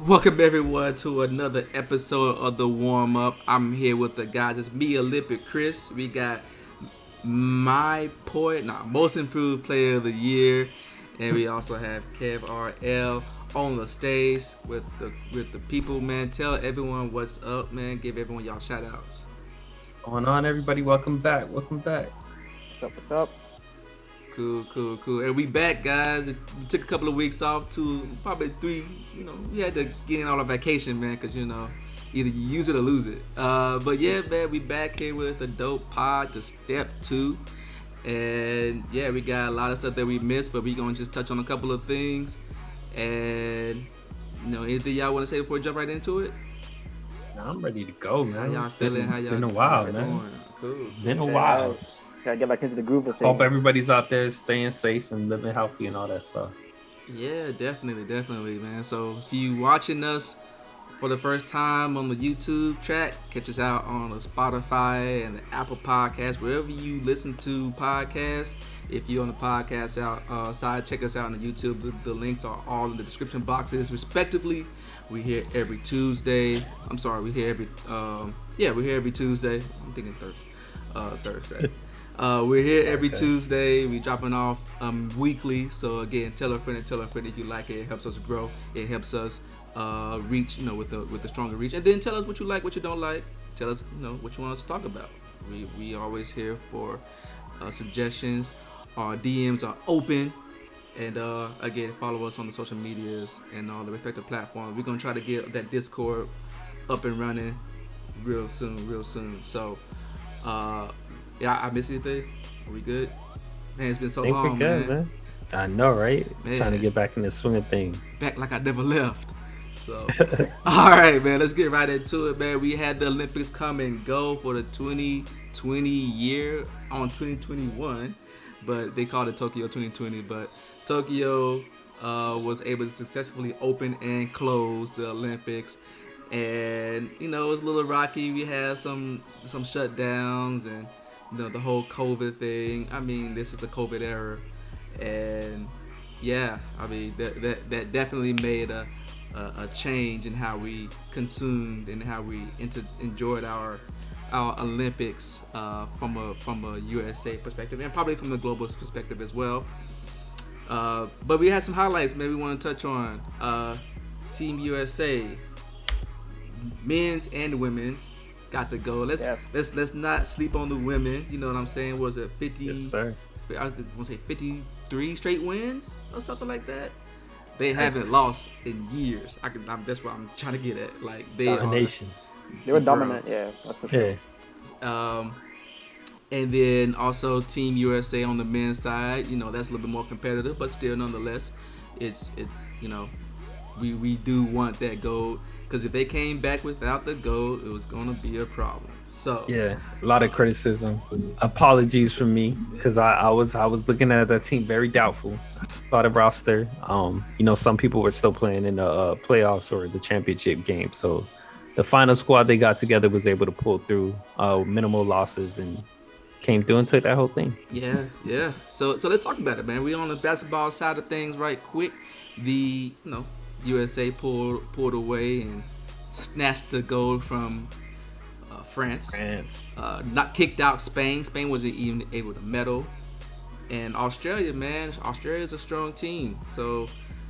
Welcome everyone to another episode of the Warmup. I'm here with the guys. It's me, Olympic Kris. We got most improved player of the year, and we also have Kev RL on the stage with the people. Man, tell everyone what's up, man. Give everyone y'all shout outs. Going on, everybody? Welcome back. Welcome back. What's up? What's up? Cool. And we back, guys. We took a couple of weeks off, probably 3. We had to get in on a vacation, man, because either you use it or lose it. But yeah, man, we back here with a dope pod to step 2, and yeah, we got a lot of stuff that we missed, but we gonna just touch on a couple of things. And anything y'all want to say before we jump right into it? I'm ready to go, man. How y'all feeling? It's been a while, man. Cool. It's been a while. Gotta get back into the groove of things. Hope everybody's out there staying safe and living healthy and all that stuff. Yeah, definitely, man. So if you watching us for the first time on the YouTube track, catch us out on the Spotify and the Apple Podcasts, wherever you listen to podcasts. If you're on the podcast side, check us out on the YouTube. The links are all in the description boxes, respectively. We're here every Tuesday. We're here every Tuesday. I'm thinking Thursday. We're here every Tuesday. We dropping off weekly. So again, tell a friend if you like it. It helps us grow. It helps us reach, with the stronger reach. And then tell us what you like, what you don't like. Tell us, what you want us to talk about. We always here for suggestions. Our DMs are open. And again, follow us on the social medias and all the respective platforms. We're gonna try to get that Discord up and running real soon. So yeah, I missed anything? Are we good? Man, it's been so long, we're good, man. I know, right? Man. Trying to get back in the swing of things. Back like I never left. So, all right, man, let's get right into it, man. We had the Olympics come and go for the 2020 year on 2021, but they called it Tokyo 2020. But Tokyo was able to successfully open and close the Olympics. And, it was a little rocky. We had some shutdowns and the whole COVID thing. I mean, this is the COVID era, and yeah, I mean that definitely made a change in how we consumed and how we enjoyed our Olympics from a USA perspective, and probably from the global perspective as well. But we had some highlights maybe we want to touch on. Team USA, men's and women's, got to go. Let's not sleep on the women. You know what I'm saying? Was it 50? Yes, sir. I want to say 53 straight wins or something like that. They haven't lost in years. That's what I'm trying to get at. Like they were dominant. Yeah, that's for sure. Yeah. And then also Team USA on the men's side. That's a little bit more competitive, but still, nonetheless, it's we do want that gold. Because if they came back without the gold, it was going to be a problem. So yeah, a lot of criticism. Apologies from me, because I was looking at that team very doubtful. I saw the roster. Some people were still playing in the playoffs or the championship game. So the final squad they got together was able to pull through minimal losses and came through and took that whole thing. Yeah. So let's talk about it, man. We on the basketball side of things right quick. The USA pulled away and snatched the gold from France. Not kicked out Spain. Spain wasn't even able to medal. And Australia, man. Australia is a strong team. So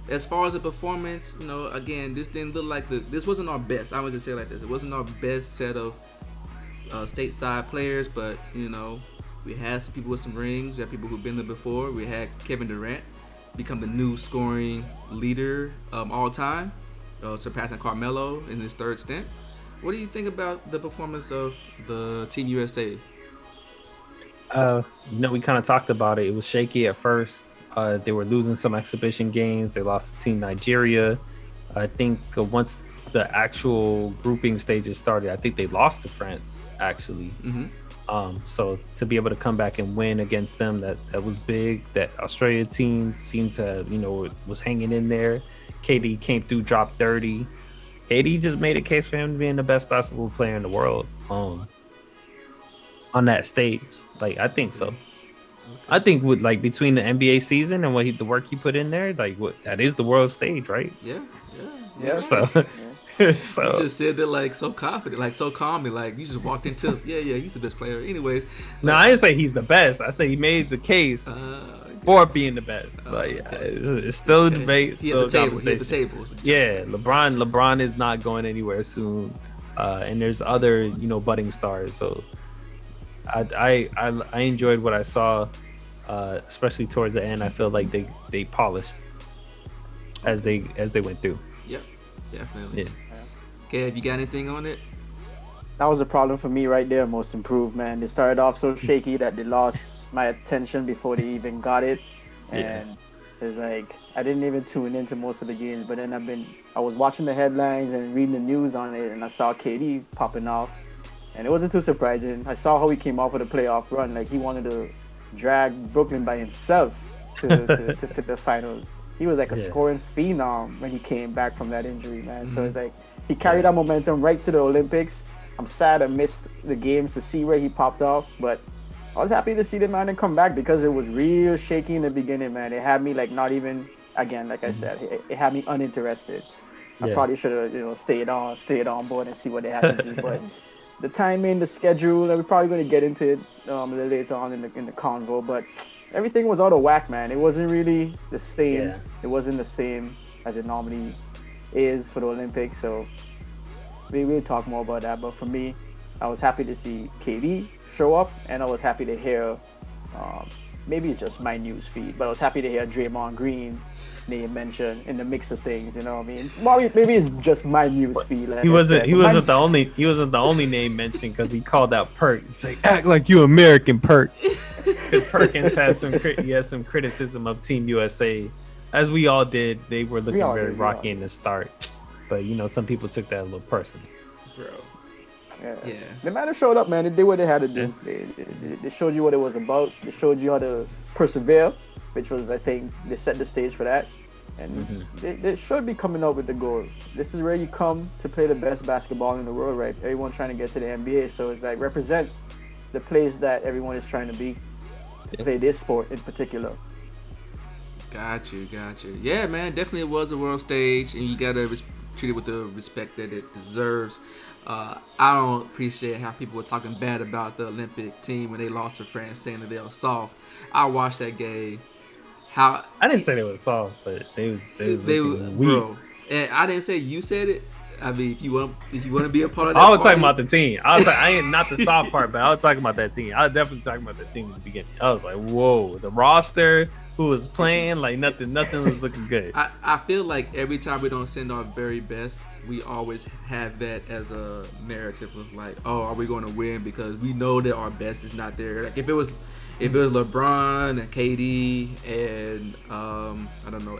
as far as the performance, again, this didn't look like this wasn't our best. I would just say it like this. It wasn't our best set of stateside players, but we had some people with some rings. We had people who've been there before. We had Kevin Durant become the new scoring leader all time, surpassing Carmelo in his third stint. What do you think about the performance of the Team USA? We kind of talked about it. It was shaky at first. They were losing some exhibition games. They lost to Team Nigeria. I think once the actual grouping stages started, I think they lost to France, actually. Mm-hmm. So to be able to come back and win against them, that was big. That Australia team seemed to, was hanging in there. KD came through, dropped 30. KD just made a case for him being the best basketball player in the world on that stage. Like, I think so. I think with between the NBA season and the work he put in there, that is the world stage, right? Yeah. Yeah. So, You so just said that like so confident, like so calmly, like you just walked into yeah, he's the best player. Anyways, no, I didn't say he's the best. I say he made the case for being the best. But yeah, okay. it's still a debate, He at still the a table. He at conversation. the table. is what Yeah, you're trying to say. LeBron is not going anywhere soon, and there's other budding stars. So I enjoyed what I saw, especially towards the end. I feel like they polished as they went through. Yep, definitely. Yeah. Okay, have you got anything on it? That was a problem for me right there. Most improved, man. They started off so shaky that they lost my attention before they even got it, and it's like I didn't even tune into most of the games. But then I was watching the headlines and reading the news on it, and I saw KD popping off, and it wasn't too surprising. I saw how he came off with a playoff run, like he wanted to drag Brooklyn by himself to the finals. He was like a scoring phenom when he came back from that injury, man. So it's like he carried that momentum right to the Olympics. I'm sad I missed the games to see where he popped off, but I was happy to see the man come back because it was real shaky in the beginning, man. It had me like not even, again, like I said, it had me uninterested. I probably should have, stayed on board and see what they had to do. But the timing, the schedule, and we're probably going to get into it a little later on in the convo. But everything was out of whack, man. It wasn't really the same. Yeah. It wasn't the same as it normally is for the Olympics. So we'll talk more about that. But for me, I was happy to see KD show up, and I was happy to hear, maybe it's just my news feed, but I was happy to hear Draymond Green name mentioned in the mix of things. You know what I mean? Well, maybe it's just my news feed. Like He wasn't the only name mentioned because he called out Perk. He's like, act like you American, Perk. Because Perkins has some criticism of Team USA, as we all did. They were looking very rocky in the start, but some people took that a little personal. Bro. Yeah. The man showed up, man. They did what they had to do. They showed you what it was about. They showed you how to persevere, which was, I think, they set the stage for that. And they should be coming out with the goal. This is where you come to play the best basketball in the world, right? Everyone trying to get to the NBA. So it's like represent the place that everyone is trying to be to play this sport in particular. Got you. Yeah, man, definitely was a world stage, and you gotta treat it with the respect that it deserves. I don't appreciate how people were talking bad about the Olympic team when they lost to France, saying that they were soft. I watched that game. I didn't say they were soft, but they were weak. Bro. And I didn't say you said it. I mean, if you want to be a part of that, I was talking about the team. I ain't not the soft part, but I was talking about that team. I was definitely talking about that team at the beginning. I was like, whoa, the roster, who was playing, like nothing was looking good. I feel like every time we don't send our very best, we always have that as a narrative of like, oh, are we going to win because we know that our best is not there. Like if it was LeBron and KD and I don't know,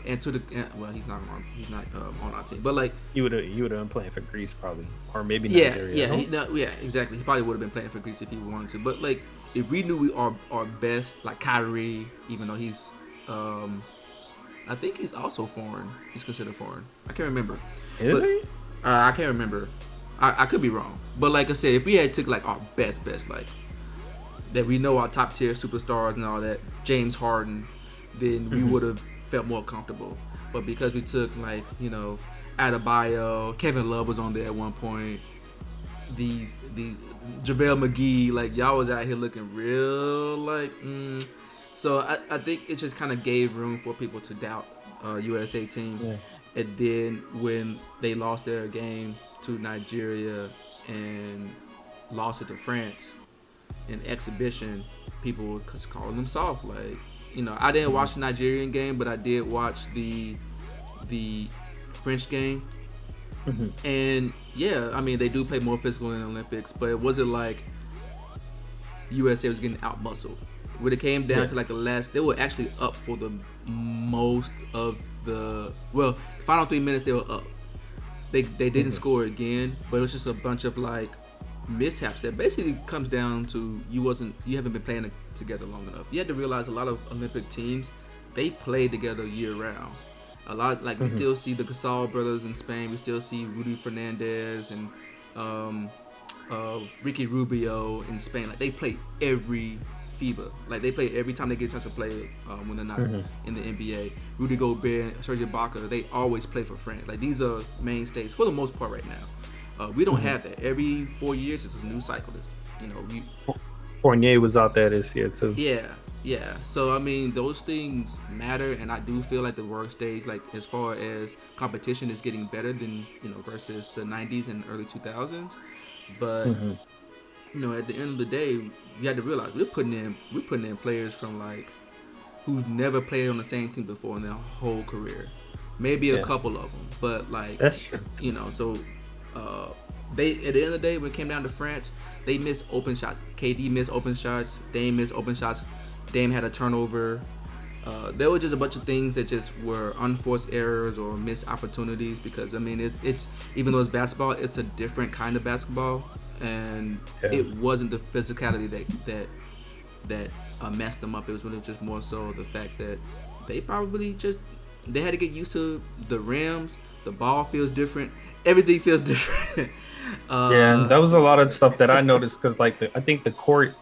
well, he's not on our team, but like you would have been playing for Greece probably, or maybe Nigeria. Yeah, exactly. He probably would have been playing for Greece if he wanted to. But like if we knew we are our best, like Kyrie, even though he's I think he's also foreign. He's considered foreign. I can't remember. Is he? I can't remember. I could be wrong. But like I said, if we had took like our best, like that we know our top tier superstars and all that, James Harden, then we would have felt more comfortable. But because we took like, Adebayo, Kevin Love was on there at one point, these JaVale McGee, like y'all was out here looking real like So I think it just kind of gave room for people to doubt USA team. Yeah. And then when they lost their game to Nigeria and lost it to France in exhibition, people were calling them soft. Like, I didn't watch the Nigerian game, but I did watch the French game. And yeah, I mean, they do play more physical in the Olympics, but it wasn't like USA was getting out-muscled. When it came down to like the last, they were actually up for the most of the final 3 minutes. They were up. They didn't score again, but it was just a bunch of like mishaps that basically comes down to you haven't been playing together long enough. You had to realize a lot of Olympic teams, they play together year round. A lot we still see the Gasol brothers in Spain. We still see Rudy Fernandez and Ricky Rubio in Spain. Like they play every FIBA. Like they play every time they get a chance to play when they're not in the NBA. Rudy Gobert, Serge Ibaka, they always play for France. Like these are mainstays for the most part right now. We don't have that. Every 4 years, it's a new cycle. It's, Fournier was out there this year too. Yeah. So I mean, those things matter, and I do feel like the work stage, like as far as competition, is getting better than versus the '90s and early 2000s. But at the end of the day, you have to realize we're putting in players from like who's never played on the same team before in their whole career. Maybe a couple of them, but like that's true. So they at the end of the day, when it came down to France, they missed open shots. KD missed open shots. Dame missed open shots. Dame had a turnover. There were just a bunch of things that just were unforced errors or missed opportunities. Because I mean, it's even though it's basketball, it's a different kind of basketball, and it wasn't the physicality that messed them up. It was really just more so the fact that they probably they had to get used to the rims. The ball feels different. Everything feels different. And that was a lot of stuff that I noticed because, like, I think the court,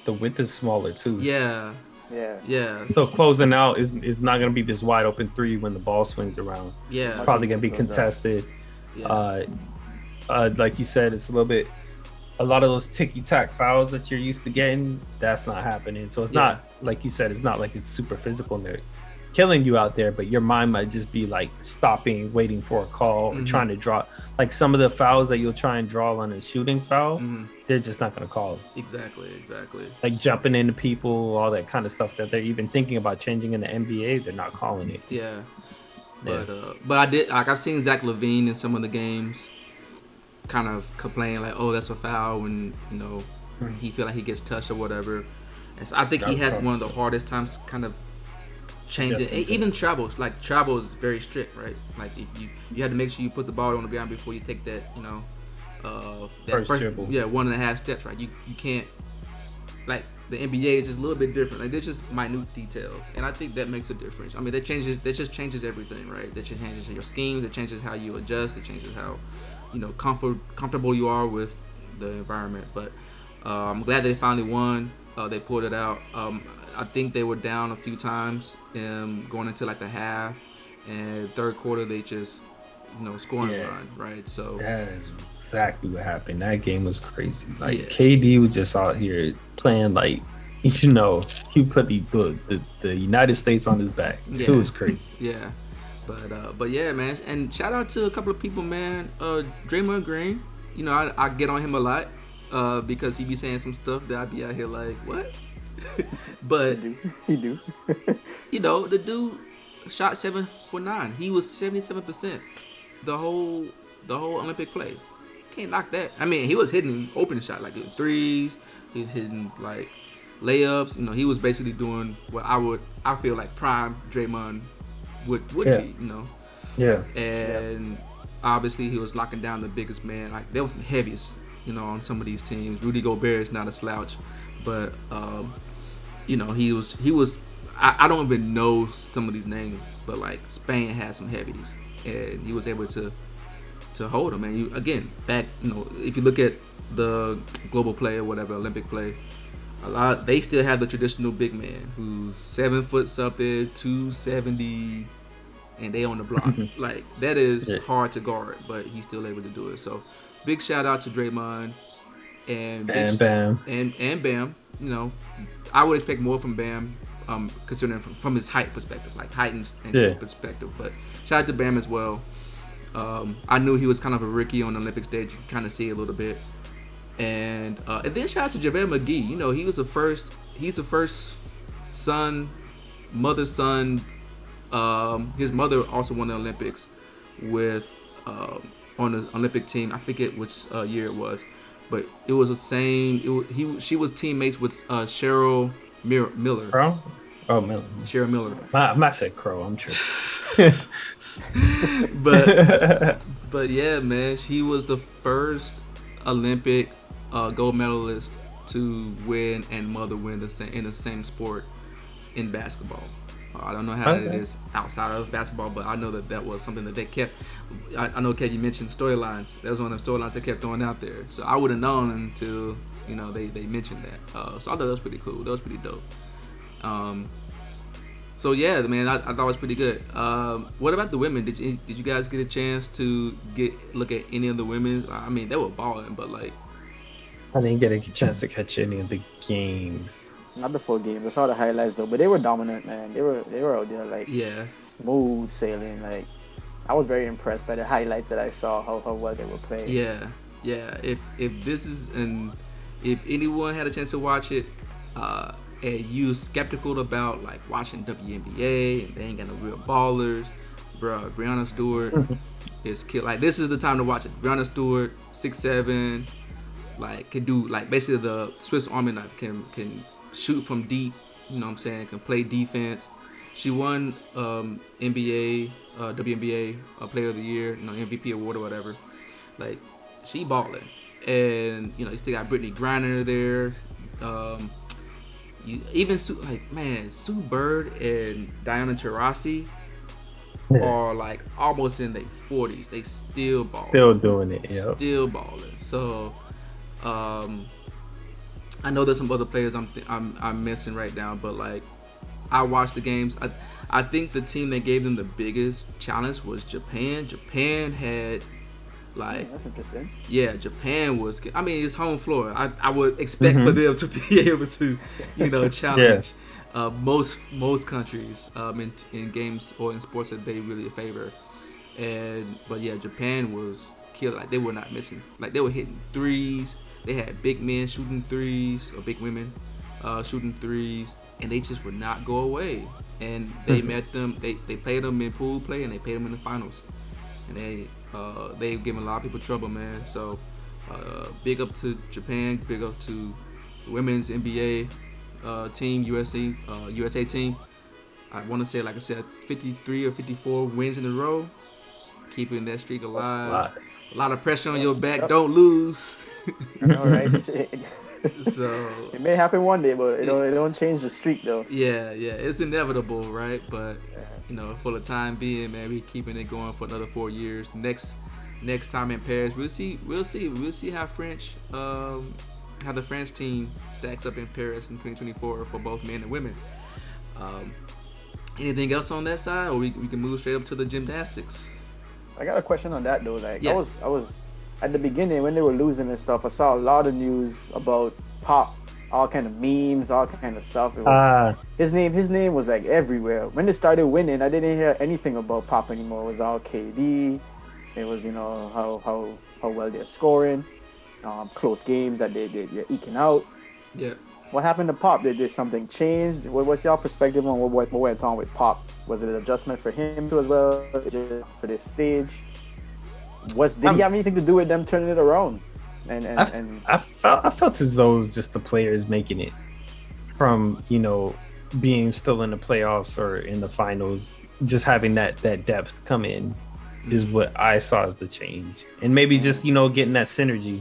the width is smaller too. Yeah. So closing out is not going to be this wide open three when the ball swings around. Yeah. It's probably going to be contested. Yeah. Like you said, it's a lot of those ticky-tack fouls that you're used to getting, that's not happening. So it's not, like you said, it's not like it's super physical and they're killing you out there, but your mind might just be like stopping, waiting for a call, or trying to draw. Like some of the fouls that you'll try and draw on a shooting foul, they're just not going to call it. Exactly. Like jumping into people, all that kind of stuff that they're even thinking about changing in the NBA, they're not calling it. Yeah. But I've seen Zach LaVine in some of the games kind of complain like, oh, that's a foul when he feel like he gets touched or whatever. And so I think he had one of the hardest times kind of changing. Even travel is very strict, right? Like if you had to make sure you put the ball on the ground before you take that that first dribble. 1.5 steps, right? You can't, like the NBA is just a little bit different. Like there's just minute details, and I think that makes a difference. I mean, that just changes everything, right? That just changes your scheme. That changes how you adjust. It changes how comfortable you are with the environment. But I'm glad they finally won. They pulled it out. I think they were down a few times going into like the half, and third quarter they just scoring run, right? So that is exactly what happened. That game was crazy. Like KD was just out here playing like he put the United States on his back. It was crazy. Yeah. But yeah, man, and shout out to a couple of people, man. Draymond Green, I get on him a lot because he be saying some stuff that I be out here like, what? But he do. The dude shot 7 for 9. He was 77% the whole Olympic play. Can't knock that. I mean, he was hitting open shot like threes. He was hitting like layups. He was basically doing what I feel like prime Draymond would be, and obviously he was locking down the biggest man. Like they was the heaviest, on some of these teams. Rudy Gobert is not a slouch, but he was. I don't even know some of these names, but like Spain had some heavies, and he was able to hold them. And if you look at the global play or whatever Olympic play, they still have the traditional big man who's 7 foot something, 270, and they on the block. Like that is hard to guard, but he's still able to do it. So big shout out to Draymond and Bam. And Bam. I would expect more from Bam, considering from his height perspective, like height and shape perspective. But shout out to Bam as well. I knew he was kind of a rookie on the Olympic stage. You can kind of see a little bit. And then shout out to JaVale McGee. He's the first mother-son. His mother also won the Olympics with on the Olympic team. I forget which year it was, but it was the same. She was teammates with Cheryl Miller. Crow? Oh, Miller. Cheryl Miller. I said Crow. I'm tripping. but yeah, man, she was the first Olympic gold medalist to win and mother win in the same sport in basketball. I don't know how it is outside of basketball, but I know that was something that they kept. I know, Kev, you mentioned storylines. That was one of the storylines they kept throwing out there. So I would have known until they mentioned that. So I thought that was pretty cool. That was pretty dope. So yeah, man, I thought it was pretty good. What about the women? Did you guys get a chance to look at any of the women? I mean, they were balling, but like, I didn't get a chance to catch any of the games. Not the full game. I saw the highlights though, but they were dominant, man. They were out there like smooth sailing. Like I was very impressed by the highlights that I saw. How well they were playing. Yeah. If this is if anyone had a chance to watch it, and you skeptical about like watching WNBA and they ain't got no real ballers, bro, Breanna Stewart is killed. Like this is the time to watch it. Breanna Stewart, 6'7", like can do like basically the Swiss Army knife, can shoot from deep. You know what I'm saying? Can play defense. She won NBA, WNBA Player of the Year, MVP award or whatever. Like she balling, and you still got Brittany Griner there. Sue Bird and Diana Taurasi are like almost in their 40s. They still balling. Still doing it. Yep. Still balling. So, I know there's some other players I'm missing right now, but like I watched the games. I think the team that gave them the biggest challenge was Japan. Japan had that's interesting. Yeah, Japan was. I mean, it's home floor. I would expect for them to be able to, challenge most countries in games or in sports that they really favor. But yeah, Japan was killed. Like they were not missing. Like they were hitting threes. They had big men shooting threes or big women shooting threes, and they just would not go away. And they met them. They played them in pool play, and they played them in the finals. And they've given a lot of people trouble, man. So big up to Japan, big up to the women's NBA team, USA team. I want to say, like I said, 53 or 54 wins in a row, keeping that streak alive. A lot of pressure on your back. Don't lose. All right. So it may happen one day, but it don't change the streak though. Yeah, it's inevitable, right? But for the time being, man, we keeping it going for another 4 years. Next time in Paris, we'll see how how the French team stacks up in Paris in 2024 for both men and women. Anything else on that side, or we can move straight up to the gymnastics? I got a question on that though. Like I was at the beginning when they were losing and stuff. I saw a lot of news about Pop, all kind of memes, all kind of stuff. It was, his name was like everywhere. When they started winning, I didn't hear anything about Pop anymore. It was all KD. It was how well they're scoring, close games that they're eking out. Yeah. What happened to Pop? Did something change? What's your perspective on what went on with Pop? Was it an adjustment for him too as well, just for this stage? Did he have anything to do with them turning it around? I felt as though it was just the players making it from being still in the playoffs or in the finals, just having that depth come in is what I saw as the change, and maybe just getting that synergy.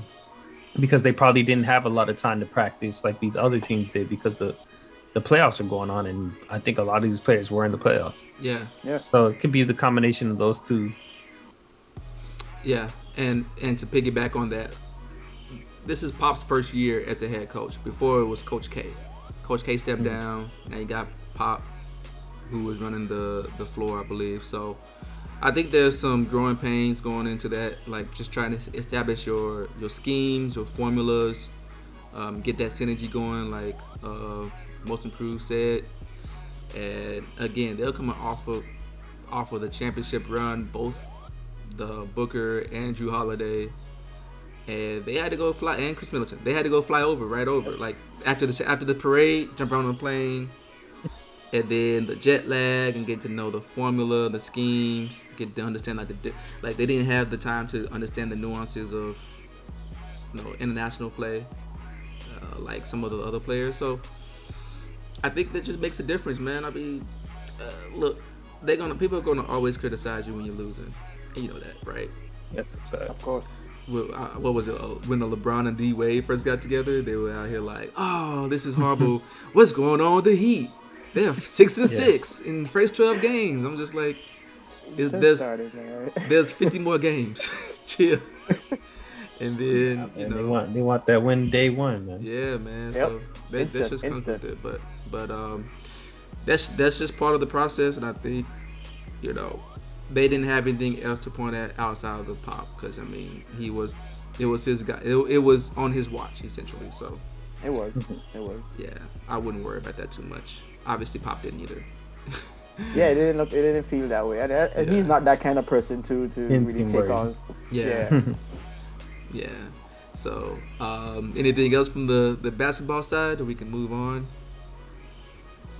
Because they probably didn't have a lot of time to practice like these other teams did, because the playoffs are going on, and I think a lot of these players were in the playoffs. Yeah. So it could be the combination of those two. Yeah, and to piggyback on that, this is Pop's first year as a head coach. Before it was Coach K. Coach K stepped down. Now you got Pop, who was running the floor, I believe. So I think there's some growing pains going into that, like just trying to establish your schemes, your formulas, get that synergy going, like Most Improved said. And again, they're coming off of the championship run, both the Booker and Drew Holiday, and they had to go fly, and Chris Middleton. They had to go fly right over, like after the parade, jump on the plane. And then the jet lag and get to know the formula, the schemes, get to understand like they didn't have the time to understand the nuances of international play, like some of the other players. So I think that just makes a difference, man. I mean, look, people are gonna always criticize you when you're losing, and you know that, right? That's a fact. Of course. What was it? When the LeBron and D Wade first got together, they were out here like, "Oh, this is horrible. What's going on with the Heat? They're 6-6 in the first 12 games." I'm just like, there's 50 more games. Chill. And then And they want that win day one, man. yeah, man. Yep. So they just comes with it, but that's just part of the process, and I think they didn't have anything else to point at outside of the pop, because I mean it was his guy. It was on his watch essentially. So It was. yeah, I wouldn't worry about that too much. Obviously, Pop didn't either. Yeah, it didn't feel that way. And he's not that kind of person to really take on. Yeah. Yeah. So, anything else from the basketball side, or we can move on?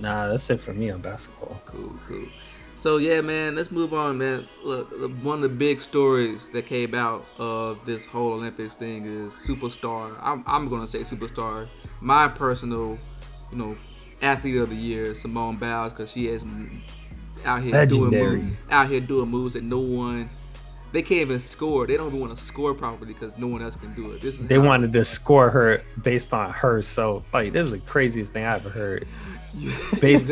Nah, that's it for me on basketball. Cool. So yeah, man, let's move on, man. Look, one of the big stories that came out of this whole Olympics thing is superstar. I'm gonna say superstar. My personal, athlete of the year, Simone Biles, because she is out here doing moves that no one. They can't even score. They don't even want to score properly because no one else can do it. They wanted to score her based on her. So like, this is the craziest thing I ever heard. Based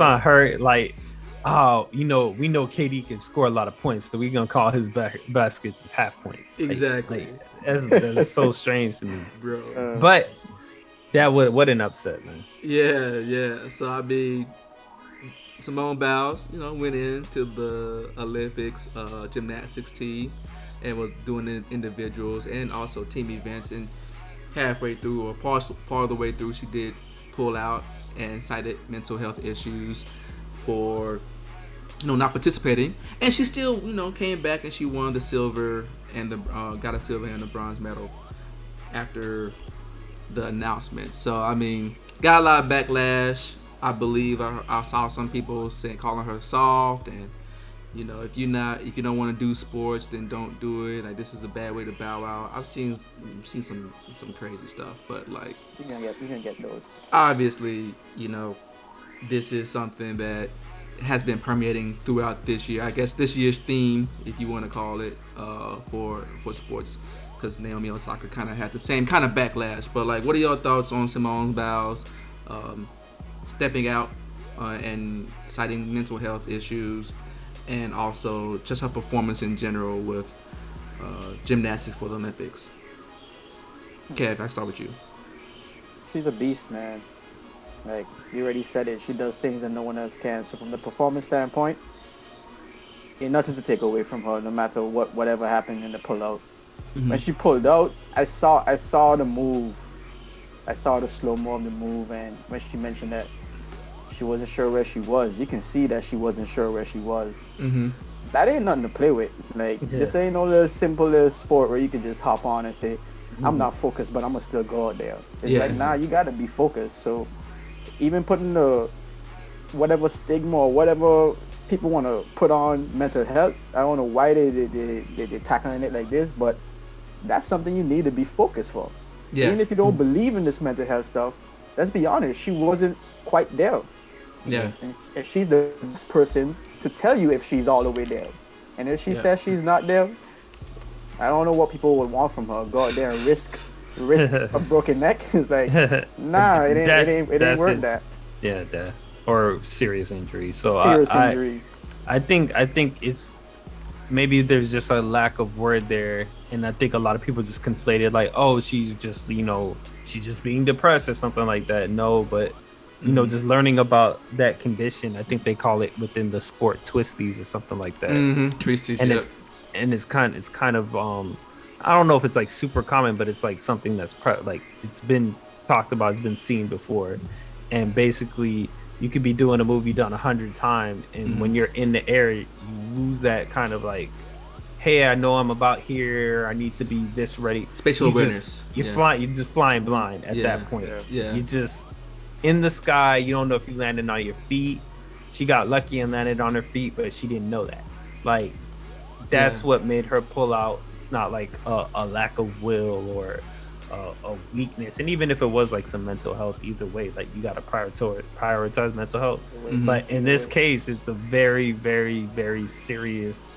on her, like, oh, we know KD can score a lot of points, so we're gonna call his baskets as half points. Exactly. That's so strange to me, bro. But what an upset, man. Yeah. So I mean, Simone Biles, went into the Olympics gymnastics team and was doing it individuals and also team events. And halfway through, or part of the way through, she did pull out and cited mental health issues for not participating. And she still came back and she won the silver and got a silver and a bronze medal after the announcement. So I mean, got a lot of backlash. I believe I saw some people calling her soft, and if you don't want to do sports, then don't do it. Like, this is a bad way to bow out. I've seen some crazy stuff, but like, you're gonna get those. Obviously, this is something that has been permeating throughout this year. I guess this year's theme, if you want to call it, for sports, because Naomi Osaka kind of had the same kind of backlash. But like, what are your thoughts on Simone Biles stepping out and citing mental health issues, and also just her performance in general with gymnastics for the Olympics? Kev, I start with you. She's a beast, man. Like, you already said it. She does things that no one else can. So from the performance standpoint, ain't nothing to take away from her, no matter whatever happened in the pullout. Mm-hmm. When she pulled out, I saw the move. I saw the slow-mo of the move, and when she mentioned that she wasn't sure where she was, you can see that she wasn't sure where she was. Mm-hmm. That ain't nothing to play with. Like, this ain't no little simple little sport where you can just hop on and say, I'm not focused, but I'm gonna still go out there. It's like, nah, you gotta be focused. So even putting the whatever stigma or whatever people want to put on mental health, I don't know why they're tackling it like this, but that's something you need to be focused for. Yeah. Even if you don't believe in this mental health stuff, let's be honest, she wasn't quite there. Yeah. And she's the best person to tell you if she's all the way there. And if she says she's not there, I don't know what people would want from her. Go out there and risk a broken neck. It's like, nah, it ain't worth that. Yeah, that or serious injury. So injury. I think it's maybe there's just a lack of word there, and I think a lot of people just conflated like, oh, she's just she's just being depressed or something like that. No, but just learning about that condition. I think they call it within the sport twisties or something like that. Mm-hmm. Twisties, and it's kind of I don't know if it's like super common, but it's like something that's like it's been talked about, it's been seen before. And basically, you could be doing a movie done 100 times, and when you're in the air, you lose that kind of like, hey, I know I'm about here, I need to be this ready. Spatial awareness. You're just flying blind at that point. Yeah. You just in the sky. You don't know if you landed on your feet. She got lucky and landed on her feet, but she didn't know that. Like, that's what made her pull out. It's not like a lack of will or a weakness. And even if it was like some mental health, either way, like, you got to prioritize mental health. Mm-hmm. But in this case, it's a very, very, very serious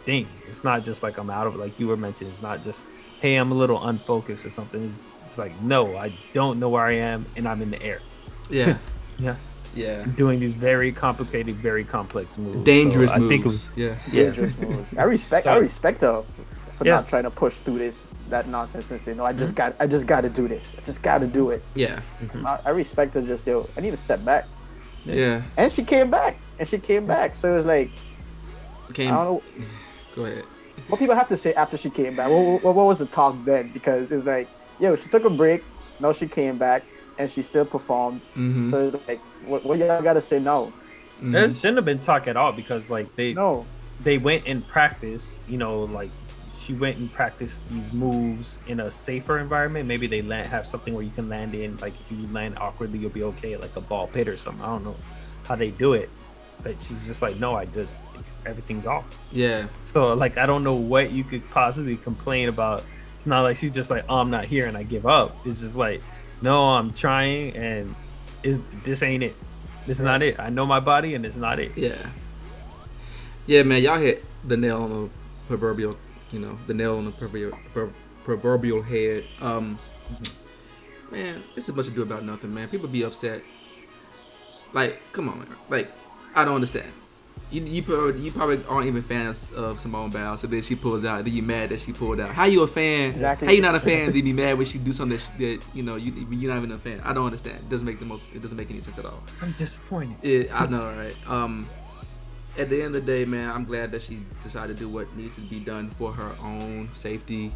thing. It's not just like I'm out of it, like you were mentioning. It's not just, hey, I'm a little unfocused or something. It's like, no, I don't know where I am, and I'm in the air. Yeah. Yeah. Doing these very complicated, very complex moves. Dangerous moves. I think it was, dangerous moves. I respect her for not trying to push through that nonsense and say, no, I just got to do this. I just got to do it. Yeah. I respect her. Just I need to step back. Yeah. And she came back. So it was like, I don't know. Go ahead. What people have to say after she came back? What was the talk then? Because it's like, she took a break. Now she came back and she still performed. So it's like, what y'all got to say now? There shouldn't have been talk at all because like they went and practiced, like she went and practiced these moves in a safer environment. Maybe they have something where you can land in, like if you land awkwardly, you'll be okay, like a ball pit or something. I don't know how they do it, but she's just like, no, everything's off. Yeah. So like, I don't know what you could possibly complain about. It's not like she's just like, oh, I'm not here and I give up. It's just like, no, I'm trying and this ain't it. This is not it. I know my body, and it's not it. Yeah, man. Y'all hit the nail on the proverbial, proverbial head. Man, this is much ado about nothing, man. People be upset. Like, come on, man. Like, I don't understand. You probably aren't even fans of Simone Biles, so then she pulls out, then you mad that she pulled out. How you a fan? Exactly. How you not a fan? Then be mad when she do something that you're not even a fan. I don't understand. It doesn't make any sense at all. I'm disappointed. I know, right? At the end of the day, man, I'm glad that she decided to do what needs to be done for her own safety.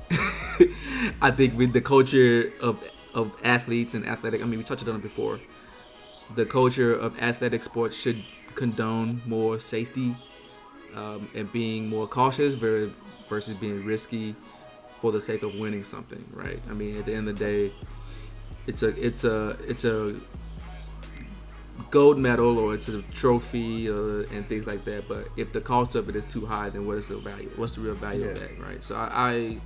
I think with the culture of athletes and athletic, I mean, we touched on it before. The culture of athletic sports should condone more safety and being more cautious versus being risky for the sake of winning something, right? I mean, at the end of the day, it's a gold medal or it's a trophy and things like that. But if the cost of it is too high, then what is the value? What's the real value of that, right? So I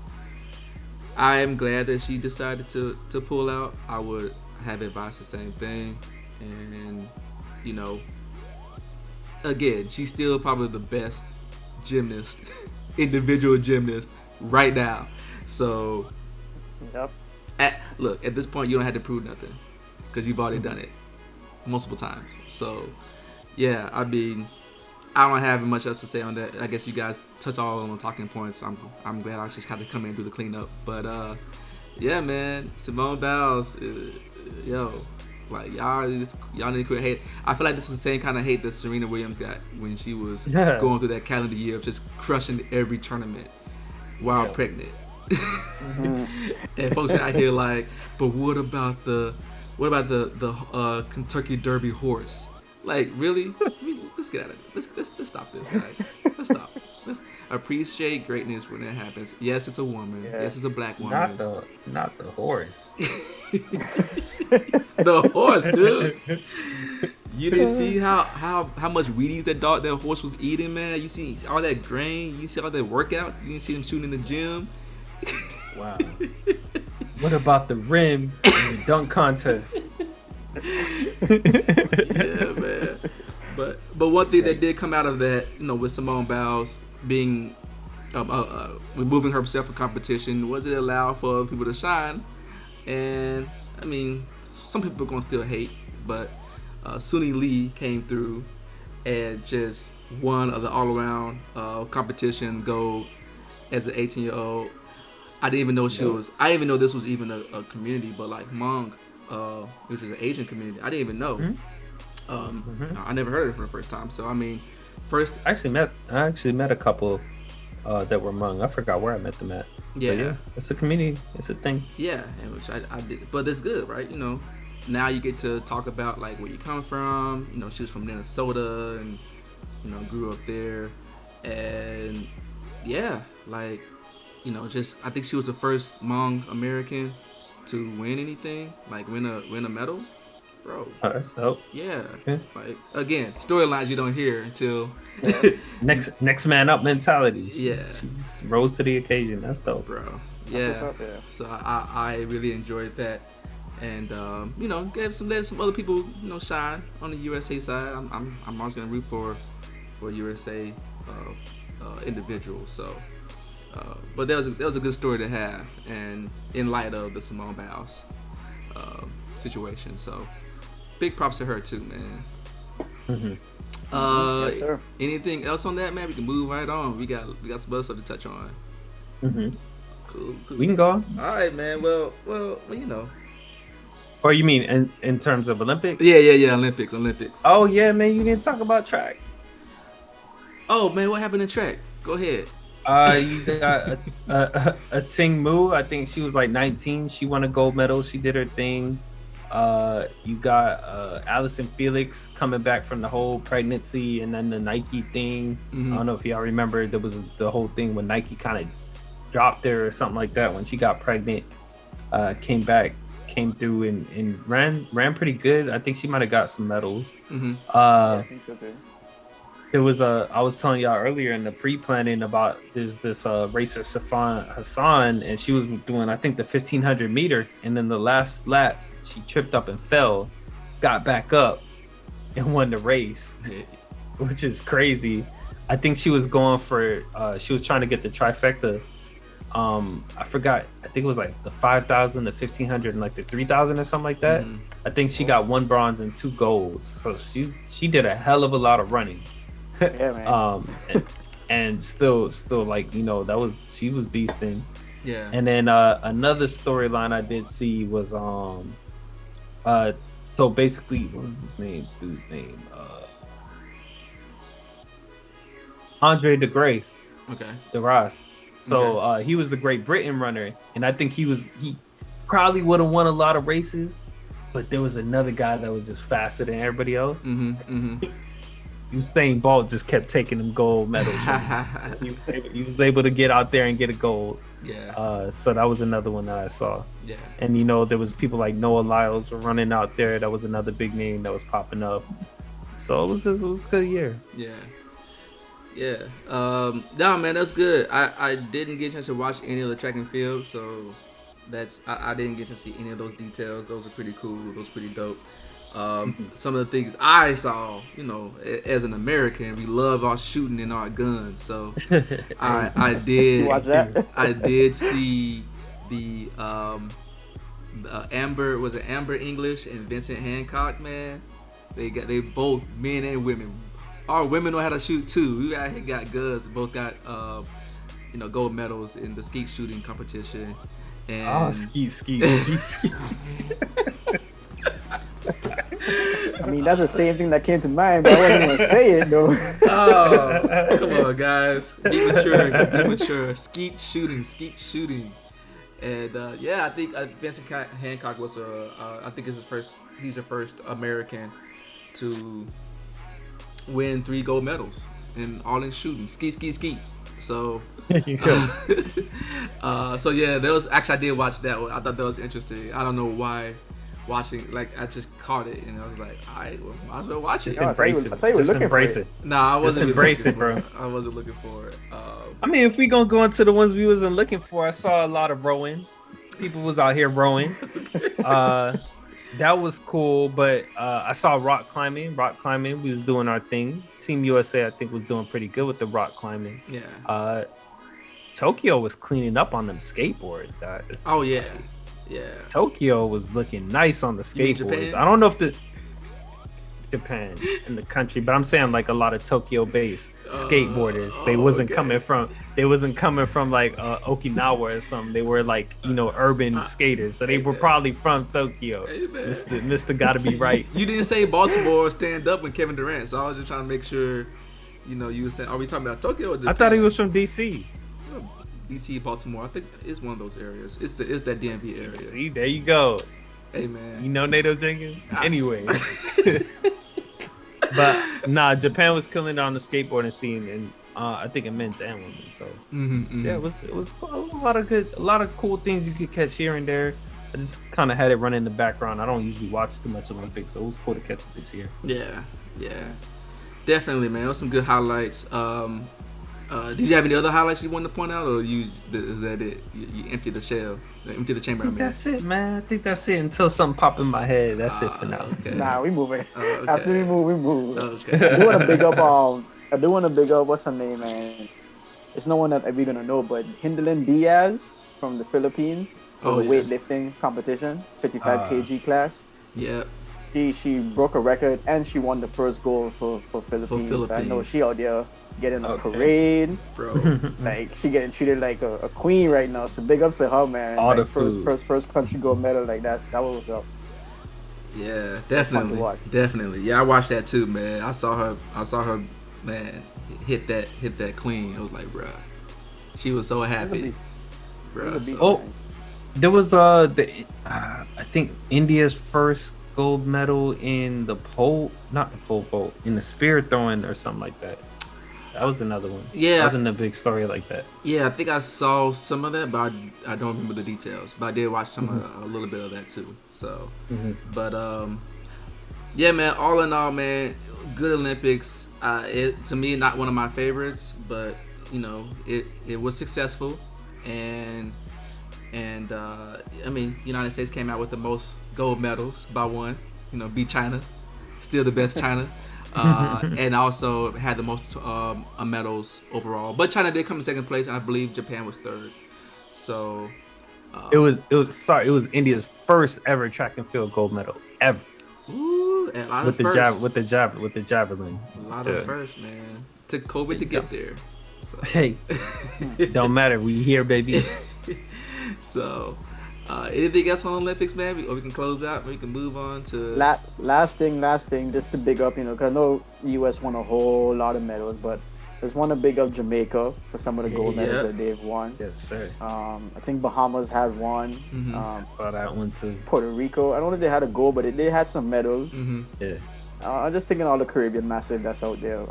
am glad that she decided to pull out. I would have advised the same thing, and again, she's still probably the best gymnast, individual gymnast right now. So, look, at this point, you don't have to prove nothing because you've already done it multiple times. So, yeah, I mean, I don't have much else to say on that. I guess you guys touch all on the talking points. I'm glad I just had to come in and do the cleanup. But, yeah, man, Simone Biles, like y'all need to quit hate. I feel like this is the same kind of hate that Serena Williams got when she was going through that calendar year of just crushing every tournament while pregnant. And folks out here like, but what about the Kentucky Derby horse? Like, really? Let's get out of it. Let's stop this, guys. Let's stop. Let's appreciate greatness when it happens. Yes, it's a woman. Yes, it's a black woman. Not the horse. The horse, dude. You didn't see how much Wheaties that horse was eating, man. You see all that grain. You see all that workout. You didn't see him shooting in the gym. Wow. What about the rim in the dunk contest? Yeah, man. But one thing that did come out of that, with Simone Biles being removing herself from competition, was it allow for people to shine? And I mean, some people are gonna still hate, but Suni Lee came through and just won the all-around competition gold as an 18-year-old. I didn't even know I didn't even know this was even a community, but like Hmong, which is an Asian community, I didn't even know. I never heard of it for the first time. So I mean, I actually met a couple that were Hmong. I forgot where I met them at. Yeah, it's a community. It's a thing. Yeah, and which I did, but it's good, right? Now you get to talk about like where you come from. She was from Minnesota and grew up there, and yeah, like just I think she was the first Hmong American to win anything, like win a medal. Bro. Oh, that's dope. Yeah. Like, again, storylines you don't hear until next man up mentality. She rose to the occasion. That's dope, bro. Yeah. So I really enjoyed that, and let some other people shine on the USA side. I'm always gonna root for USA individuals. So, but that was a good story to have, and in light of the Simone Biles situation. So. Big props to her too, man. Yes, sir. Anything else on that, man? We can move right on. We got some other stuff to touch on. Mhm. Cool. We can go. All right, man. Well, you know. Or you mean in terms of Olympics? Yeah. Olympics. Oh yeah, man, you didn't talk about track. Oh man, what happened in track? Go ahead. You got a Ting Mu. I think she was like 19. She won a gold medal. She did her thing. You got Allison Felix coming back from the whole pregnancy and then the Nike thing. I don't know if y'all remember, there was the whole thing when Nike kind of dropped her or something like that when she got pregnant. Came through and ran pretty good. I think she might have got some medals. I think so too. There was I was telling y'all earlier in the pre-planning about there's this racer Safan Hassan, and she was doing I think the 1500 meter, and then the last lap she tripped up and fell, got back up, and won the race, which is crazy. I think she was going for she was trying to get the trifecta. I forgot. I think it was like the 5,000, the 1,500, and like the 3,000 or something like that. I think she got 1 bronze and 2 golds. So she did a hell of a lot of running. Yeah, man. And still like, you know, she was beasting. Yeah. And then another storyline I did see was so basically, what was his name? Dude's name? Andre de Grace. Okay. De Ross. So he was the Great Britain runner, and I think he probably would have won a lot of races, but there was another guy that was just faster than everybody else. Usain Bolt just kept taking them gold medals. He was able to get out there and get a gold. Yeah. So that was another one that I saw. Yeah. And you know, there was people like Noah Lyles were running out there. That was another big name that was popping up. So it was a good year. Yeah. No, man, that's good. I didn't get a chance to watch any of the track and field, so I didn't get to see any of those details. Those are pretty cool. Those are pretty dope. Some of the things I saw, you know, as an American, we love our shooting and our guns. So I did Watch that. I did see the Amber English and Vincent Hancock, man. They both, men and women. Our women know how to shoot too. We got guns. Both got gold medals in the skeet shooting competition. And skeet. I mean, that's the same thing that came to mind, but I wasn't going to say it, though. Oh, come on, guys. Be mature. Skeet shooting. And, I think Vincent Hancock was I think he's the first American to win 3 gold medals, and all in shooting. Skeet. So, so yeah, there was, actually I did watch that one. I thought that was interesting. I don't know why. Watching, like, I just caught it and I was like, all right, well, might as well watch it. Embrace it. I thought you were looking for it. Nah, I wasn't. Just embrace it, bro. I wasn't looking for it. I mean, if we gonna go into the ones we wasn't looking for, I saw a lot of rowing. People was out here rowing. That was cool, but I saw rock climbing. We was doing our thing. Team USA, I think, was doing pretty good with the rock climbing. Yeah. Tokyo was cleaning up on them skateboards, guys. Oh yeah. Yeah. Tokyo was looking nice on the skateboards. I don't know if Japan in the country, but I'm saying like a lot of Tokyo-based skateboarders. They wasn't coming from like Okinawa or something. They were like, you know, urban skaters. So they were probably from Tokyo. Hey, Mr. Gotta be right. You didn't say Baltimore stand up with Kevin Durant, so I was just trying to make sure, you know, you were saying, are we talking about Tokyo or Japan? I thought he was from DC. DC, Baltimore, I think it's one of those areas. It's that DMV area. See, there you go. Hey man, you know Nato Jenkins. Anyway, but nah, Japan was killing it on the skateboarding scene, and I think it men's and women. So yeah, it was a lot of cool things you could catch here and there. I just kind of had it running in the background. I don't usually watch too much Olympics, so it was cool to catch it this year. Yeah, definitely, man. It was some good highlights. Did you have any other highlights you wanted to point out, or is that it? You empty the chamber. I mean. That's it, man. I think that's it until something pop in my head. That's it for now. Okay. Nah, we moving. Okay. After we move. Okay. I do want to big up. What's her name, man? It's no one that we're gonna know, but Hindlin Diaz from the Philippines for the weightlifting competition, 55 kg class. Yeah. she broke a record and she won the first goal for Philippines. I know she out there getting a parade, bro. Like she getting treated like a queen right now. So big ups to her, man. All like the food. first country gold medal like that was up. Yeah, definitely. Yeah, I watched that too, man. I saw her, man, hit that clean. I was like, bruh, she was so happy, bruh. So. There was I think India's first gold medal in the not the pole vault, in the spear throwing or something like that. That was another one. Yeah, that wasn't a big story like that. Yeah, I think I saw some of that, but I don't remember the details. But I did watch a little bit of that too. So, but yeah, man. All in all, man, good Olympics. To me, not one of my favorites, but you know, it was successful, and I mean, United States came out with the most gold medals by one. You know, beat China, still the best China, and also had the most medals overall. But China did come in second place, and I believe Japan was third. So it was India's first ever track and field gold medal ever. Ooh, and a lot with of firsts. With the javelin. A lot of firsts, man. Took COVID to get there. So. Hey, don't matter. We here, baby. So, anything else on Olympics, man? Or we can close out. We can move on to last thing. Just to big up, because I know U.S. won a whole lot of medals, but just want to big up Jamaica for some of the gold medals that they've won. Yes, sir. I think Bahamas had one. Saw that one too. Puerto Rico. I don't know if they had a gold, but they had some medals. Yeah. I'm just thinking all the Caribbean massive that's out there.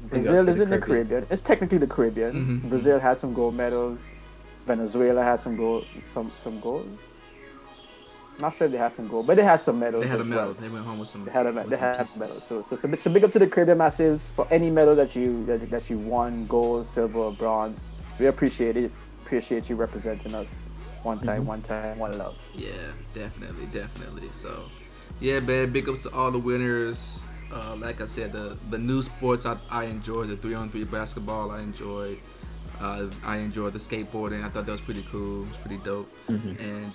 Brazil is in the Caribbean. It's technically the Caribbean. Brazil had some gold medals. Venezuela had some gold. Some gold. Not sure if they had some gold, but they had some medals. They had a medal. Well. They went home with some. They had medals. So big up to the Caribbean massives for any medal that you won, gold, silver, or bronze. We appreciate it. Appreciate you representing us. One time, one love. Yeah, definitely. So, yeah, man, big ups to all the winners. Like I said, the new sports I enjoyed. The 3-on-3 basketball I enjoyed. I enjoyed the skateboarding. I thought that was pretty cool. It was pretty dope. And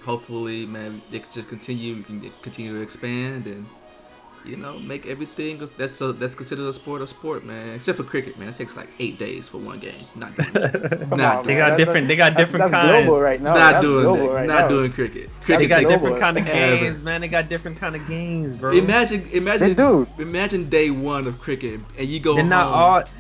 hopefully, man, they can just continue to expand and make everything that's considered a sport, man. Except for cricket, man. It takes like 8 days for one game. Not doing it. They got different kinds. That's global right now. Not doing that. Not doing cricket. They got different kind of games, man. They got different kind of games, bro. Imagine day one of cricket and you go home.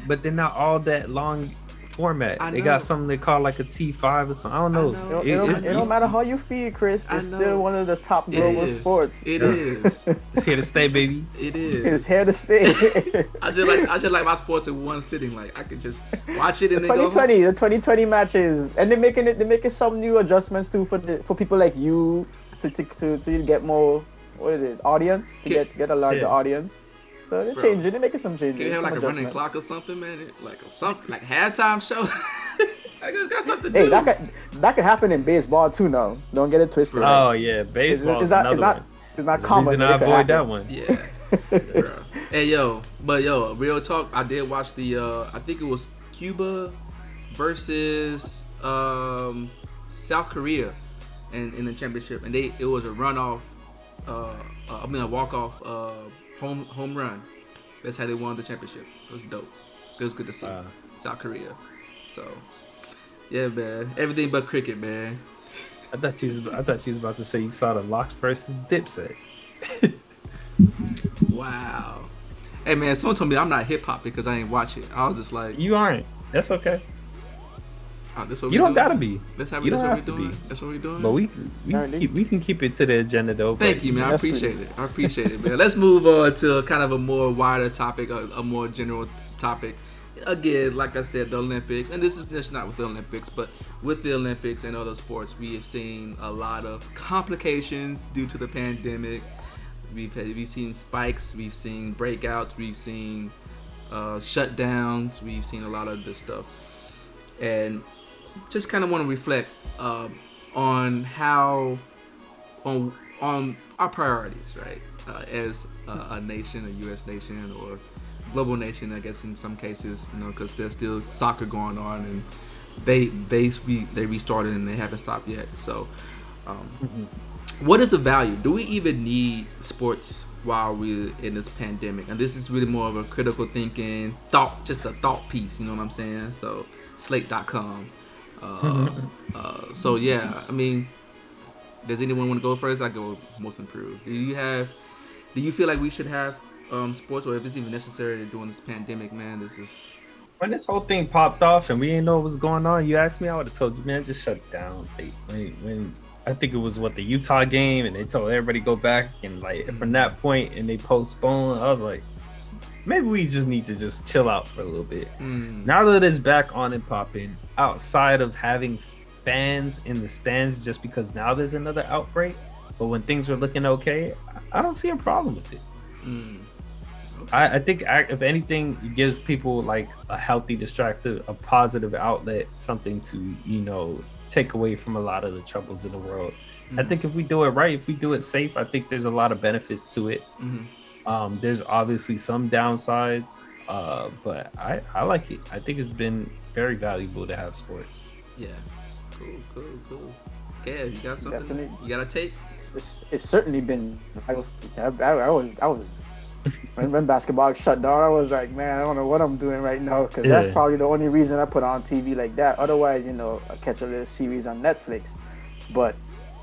They're not all that long format. They got something they call like a T5 or something. I don't know. It don't matter how you feel, Chris. It's still one of the top global sports. It is. It's here to stay, baby. It is. It's here to stay. I just like my sports in one sitting. Like I could just watch it and then the 2020 matches, and they're making some new adjustments too for people like you to get more audience to get a larger audience. So they're changing. They're making some changes. Can you have like a running clock or something, man? Like halftime show. Like it's got something to do. That could happen in baseball too. Now, don't get it twisted. Oh yeah, baseball. It's not common. Reason I avoid that one. Yeah. Hey real talk. I did watch the. I think it was Cuba versus South Korea, in the championship, and it was a runoff. A walk off. Home run. That's how they won the championship. It was dope. It was good to see South Korea. So, yeah, man. Everything but cricket, man. I thought she was about to say you saw the Locks versus Dipset. Wow. Hey, man. Someone told me I'm not hip hop because I ain't watch it. I was just like, you aren't. That's okay. That's what you don't doing? Gotta be. That's what we're doing. But we can keep it to the agenda though. Thank you, man. I appreciate it, man. Let's move on to kind of a more wider topic, a more general topic. Again, like I said, the Olympics, and this is just not with the Olympics, but with the Olympics and other sports, we have seen a lot of complications due to the pandemic. We've seen spikes, we've seen breakouts, we've seen shutdowns, we've seen a lot of this stuff, and just kind of want to reflect on our priorities, right? As a nation, a U.S. nation, or global nation, I guess in some cases, because there's still soccer going on, and they restarted and they haven't stopped yet. So, what is the value? Do we even need sports while we're in this pandemic? And this is really more of a critical thinking thought, just a thought piece. You know what I'm saying? So Slate.com. So yeah, I mean, does anyone want to go first? I go most improved. Do you feel like we should have sports, or if it's even necessary during this pandemic? Man, this is. When this whole thing popped off and we didn't know what was going on, you asked me, I would have told you, man, just shut it down. When I think it was the Utah game, and they told everybody go back, and like from that point, and they postponed, I was like, maybe we just need to just chill out for a little bit. Now that it's back on and popping, outside of having fans in the stands, just because now there's another outbreak, but when things were looking okay, I don't see a problem with it. I think if anything, it gives people like a healthy distractor, a positive outlet, something to take away from a lot of the troubles in the world. I think if we do it right, if we do it safe, I think there's a lot of benefits to it. There's obviously some downsides, but I like it. I think it's been very valuable to have sports. Yeah, cool. Kev, you got something? Definitely. You got a take? It's certainly been. I was when basketball shut down, I was like, man, I don't know what I'm doing right now, because that's probably the only reason I put on TV like that. Otherwise, I catch a little series on Netflix. But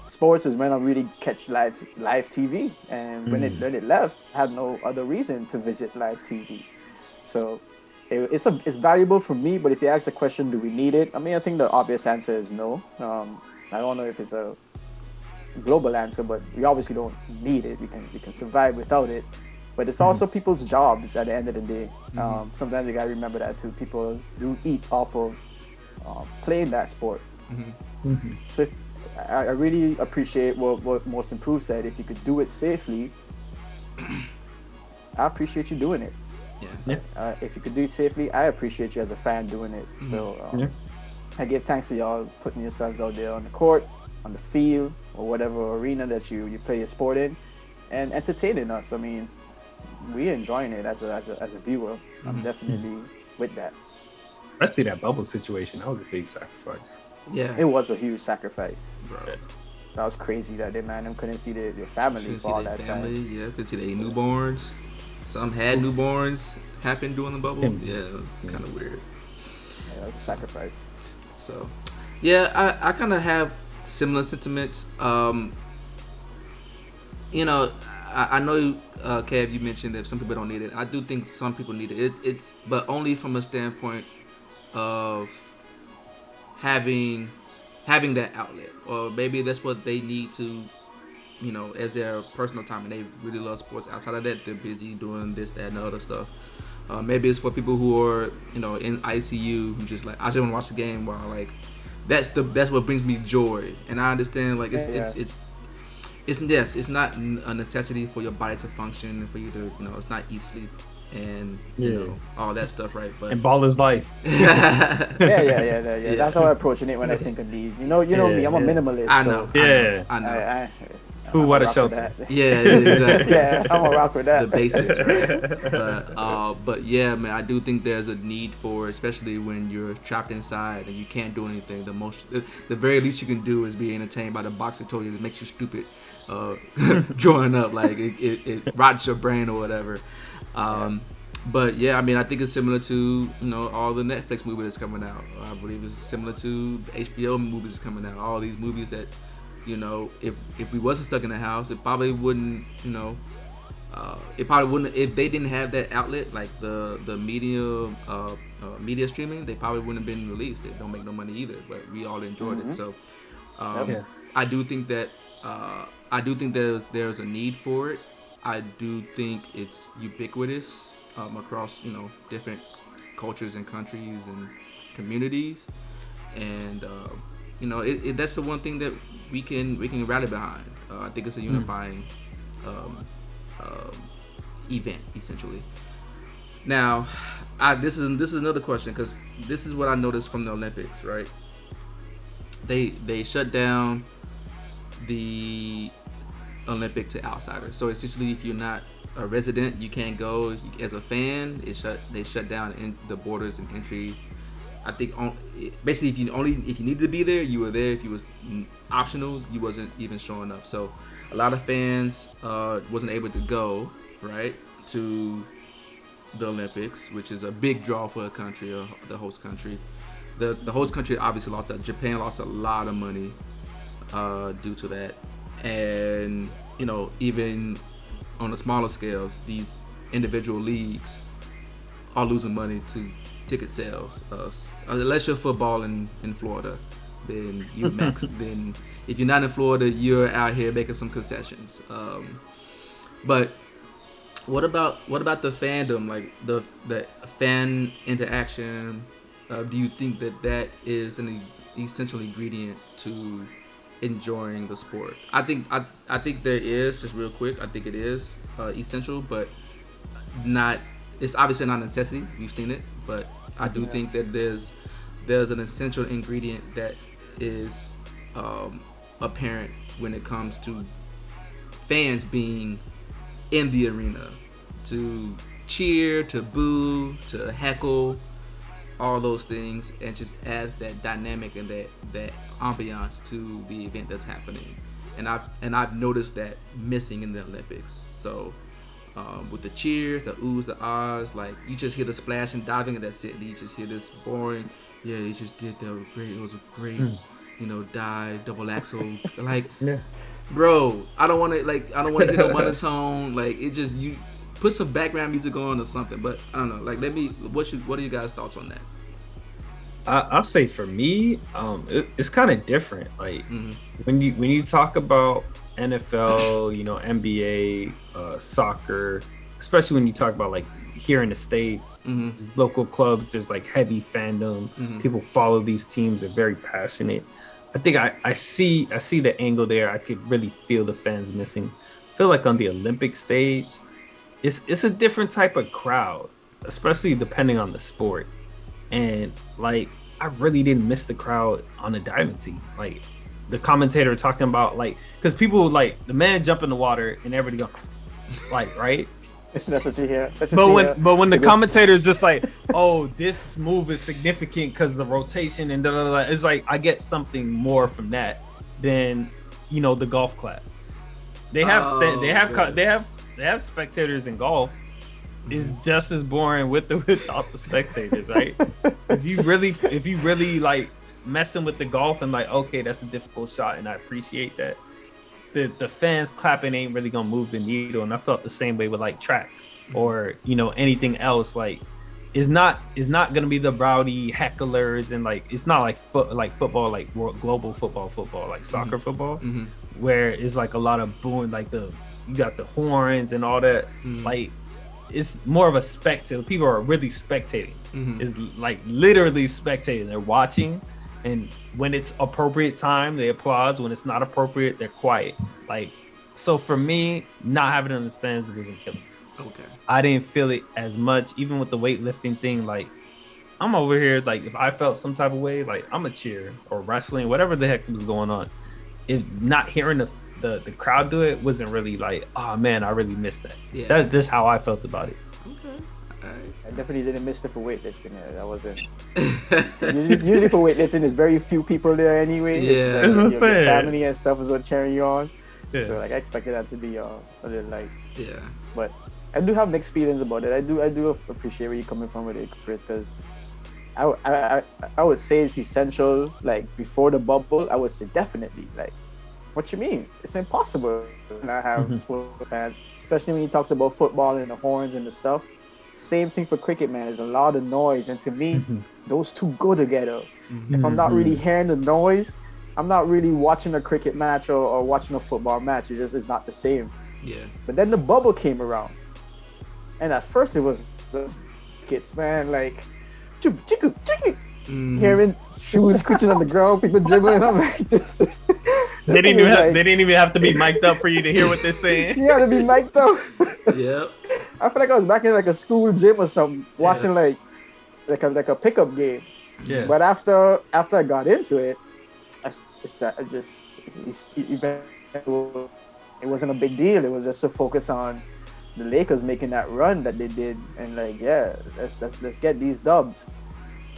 sports is when I really catch live TV, and when it left, I had no other reason to visit live TV. So it's valuable for me. But if you ask the question, do we need it? I mean, I think the obvious answer is no. I don't know if it's a global answer, but we obviously don't need it. We can survive without it. But it's also people's jobs at the end of the day. Sometimes you gotta remember that too. People do eat off of playing that sport. So I really appreciate what Most Improved said. If you could do it safely, I appreciate you doing it. If you could do it safely, I appreciate you as a fan doing it. So I give thanks to y'all putting yourselves out there on the court, on the field, or whatever arena that you play your sport in, and entertaining us. I mean, we're enjoying it as a viewer. I'm definitely with that. Especially that bubble situation. That was a big sacrifice. Yeah, it was a huge sacrifice, bro. That was crazy that them couldn't see their family for all that time. Yeah, couldn't see their newborns. Some had newborns happen during the bubble. Yeah, it was kind of weird. Yeah, that was a sacrifice. So, yeah, I kind of have similar sentiments. I know, Kev, you mentioned that some people don't need it. I do think some people need it. It's but only from a standpoint of having that outlet, or maybe that's what they need to, as their personal time, and they really love sports. Outside of that, they're busy doing this, that, and the other stuff. Maybe it's for people who are, in ICU, who just like, I just want to watch the game while that's what brings me joy. And I understand it's not a necessity for your body to function and for you to, it's not eat, sleep, and all that stuff, right? But and ball is life. Yeah. That's how I'm approaching it when I think of need. You know me, I'm a minimalist. I know. I know. Food, water, shelter. Yeah, exactly. Yeah, I'm gonna rock with that. The basics, right? But yeah, man, I do think there's a need for, especially when you're trapped inside and you can't do anything. The very least you can do is be entertained by the boxing toy that makes you stupid. Growing up, it rots your brain or whatever. But yeah, I mean, I think it's similar to all the Netflix movies that's coming out. I believe it's similar to the HBO movies coming out. All these movies that if we wasn't stuck in the house, it probably wouldn't. If they didn't have that outlet, like the media streaming, they probably wouldn't have been released. They don't make no money either, but we all enjoyed it. So I do think that there's a need for it. I do think it's ubiquitous across different cultures and countries and communities, and that's the one thing that we can rally behind. I think it's a unifying event, essentially. Now, this is another question, because this is what I noticed from the Olympics, right? They shut down the Olympic to outsiders. So essentially, if you're not a resident, you can't go. As a fan, they shut down the borders and entry I think basically if you needed to be there, you were there. If you was optional, you wasn't even showing up. So a lot of fans wasn't able to go right to the Olympics, which is a big draw for a country, the host country. The host country obviously lost. Japan lost a lot of money due to that, and even on the smaller scales, these individual leagues are losing money to ticket sales. Unless you're football in Florida, then you max. Then if you're not in Florida, you're out here making some concessions. But what about the fandom, like the fan interaction? Do you think that is an essential ingredient to enjoying the sport? I think there is, just real quick. I think it is essential, but not. It's obviously not a necessity. We've seen it, but I do think that there's an essential ingredient that is apparent when it comes to fans being in the arena to cheer, to boo, to heckle, all those things, and just adds that dynamic and that ambiance to the event that's happening. And I've noticed that missing in the Olympics. So with the cheers, the oohs, the ahs, like you just hear the splash and diving, and that's it. You just hear this boring, yeah, you just did that great. It was a great, dive, double axel. Like, bro, I don't want to hear no monotone. Like, it just, you put some background music on or something. But I don't know. Like, what are you guys' thoughts on that? I'll say for me, it's kind of different. Like when you talk about NFL, NBA, soccer, especially when you talk about like here in the States, local clubs, there's like heavy fandom. People follow these teams, they're very passionate. I think I see the angle there. I could really feel the fans missing. I feel like on the Olympic stage, it's a different type of crowd, especially depending on the sport. And like, I really didn't miss the crowd on the diving team. Like the commentator talking about, like, because people like the man jump in the water and everybody go like, right? That's what you hear. But when the commentator is just like, oh, this move is significant because the rotation and it's like I get something more from that than the golf clap. They have spectators in golf. Is just as boring without the spectators, right? If you really like messing with the golf and like, okay, that's a difficult shot and I appreciate that, the fans clapping ain't really gonna move the needle. And I felt the same way with like track or anything else. Like it's not gonna be the rowdy hecklers and like it's not like football, like global football, like soccer football, where it's like a lot of booing, like you got the horns and all that. Like it's more of a spectator. People are really spectating. It's like literally spectating. They're watching, and when it's appropriate time, they applaud. When it's not appropriate, they're quiet. Like, so for me, not having it in the stands doesn't kill me. Okay. I didn't feel it as much, even with the weightlifting thing. Like, I'm over here, like, if I felt some type of way, like, I'm a cheer or wrestling, whatever the heck was going on. If not hearing the crowd do it wasn't really like, oh man, I really missed that. Yeah. That's just how I felt about it. Okay. All right. I definitely didn't miss it for weightlifting. That wasn't. usually for weightlifting, there's very few people there anyway. Yeah. Like, your family and stuff is what cheering you on. Yeah. So like I expected that to be a little light. Yeah. But I do have mixed feelings about it. I do appreciate where you're coming from with it, Kris, because I would say it's essential. Like before the bubble, I would say definitely. Like, what you mean? It's impossible to not have sport fans, especially when you talked about football and the horns and the stuff. Same thing for cricket, man. There's a lot of noise, and to me, those two go together. If I'm not really hearing the noise, I'm not really watching a cricket match or watching a football match. It's not the same. Yeah. But then the bubble came around, and at first it was kids, man, like hearing shoes screeching on the ground, people dribbling. I'm like, this. They didn't even have to be mic'd up for you to hear what they're saying. You had to be mic'd up. Yep. I feel like I was back in like a school gym or something, watching like a pickup game. Yeah. But after I got into it, it wasn't a big deal. It was just to focus on the Lakers making that run that they did, and like, yeah, let's get these dubs.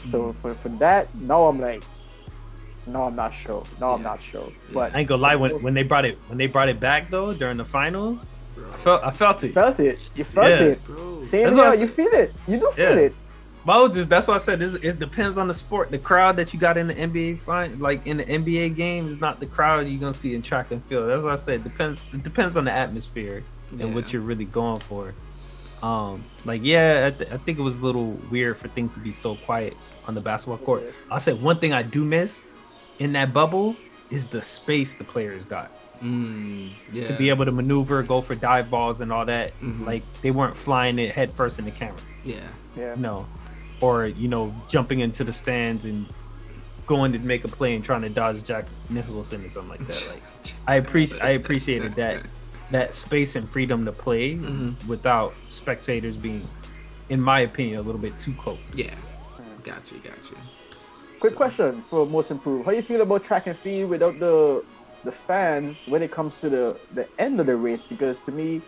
So for that, now I'm like, no, I'm not sure. No, I'm not sure. But I ain't gonna lie, when they brought it back though during the finals, I felt it. you felt it. You felt it. Bro. Same That's what I here. You said. feel it. You do feel Yeah. it. That's why I said it depends on the sport. The crowd that you got in the NBA like in the NBA game, is not the crowd you're gonna see in track and field. That's what I said. It depends on the atmosphere and what you're really going for. I think it was a little weird for things to be so quiet on the basketball court. I'll say one thing I do miss in that bubble is the space the players got. To be able to maneuver, go for dive balls and all that. Like they weren't flying it head first in the camera. Yeah. No. Or, jumping into the stands and going to make a play and trying to dodge Jack Nicholson or something like that. Like I appreciated that space and freedom to play without spectators being, in my opinion, a little bit too close. Yeah. Got you. Quick question for most improved. How you feel about track and field without the fans when it comes to the end of the race? Because to me,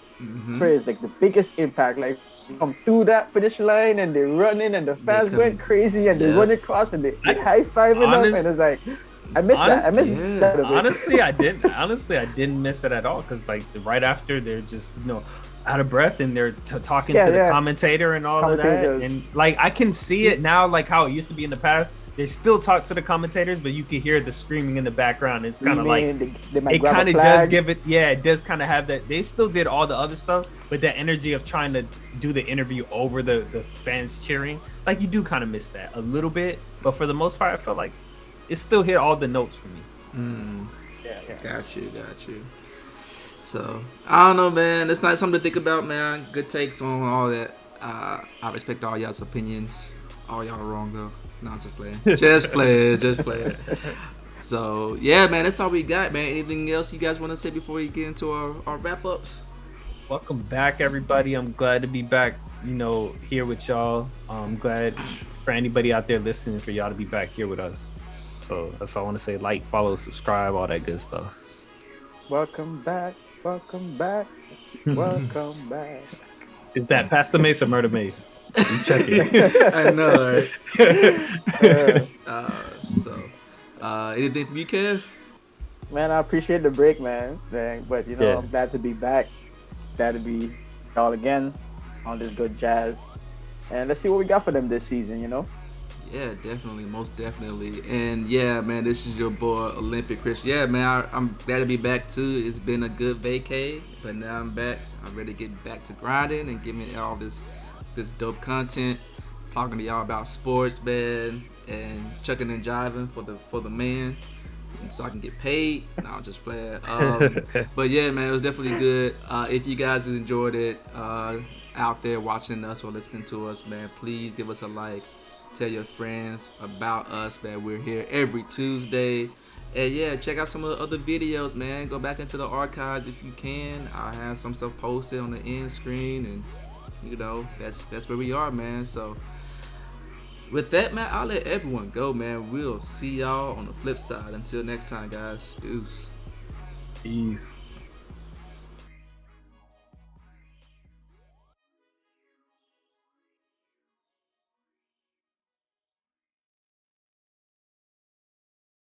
Tre is like the biggest impact. Like you come through that finish line and they're running and the fans going crazy and they run across and they high fiving up, and it's like I missed that. I missed that a bit. Honestly, I didn't miss it at all, because like right after they're just out of breath and they're talking to the commentator and all of that, and like I can see it now, like how it used to be in the past. They still talk to the commentators, but you can hear the screaming in the background. It's kind of like it kind of does give it. Yeah, it does kind of have that. They still did all the other stuff, but that energy of trying to do the interview over the fans cheering, like you do kind of miss that a little bit. But for the most part, I felt like it still hit all the notes for me. Yeah. Got you. So I don't know, man. It's not something to think about, man. Good takes on all that. I respect all y'all's opinions. All y'all wrong though. No, just playing. Just playing. So yeah, man, that's all we got, man. Anything else you guys want to say before we get into our wrap ups? Welcome back, everybody. I'm glad to be back, here with y'all. I'm glad for anybody out there listening, for y'all to be back here with us. So that's all I want to say. Like, follow, subscribe, all that good stuff. Welcome back. Is that Pastor Mace or Murder Mace? You check it. I know, right? Anything from you, Kev? Man, I appreciate the break, man. But I'm glad to be back. Glad to be y'all again on this good jazz. And let's see what we got for them this season, Yeah, definitely, most definitely. And yeah, man, this is your boy Olympic Kris. Yeah, man, I'm glad to be back too. It's been a good vacay, but now I'm back. I'm ready to get back to grinding and giving all this dope content, talking to y'all about sports, man, and chucking and jiving for the man, and so I can get paid. No, I'll just play it. But yeah, man, it was definitely good. If you guys enjoyed it, out there watching us or listening to us, man, please give us a like. Tell your friends about us, man. We're here every Tuesday. And yeah, check out some of the other videos, man. Go back into the archives if you can. I have some stuff posted on the end screen, and that's where we are, man. So with that, man, I'll let everyone go, man. We'll see y'all on the flip side. Until next time, guys. Deuce. Peace.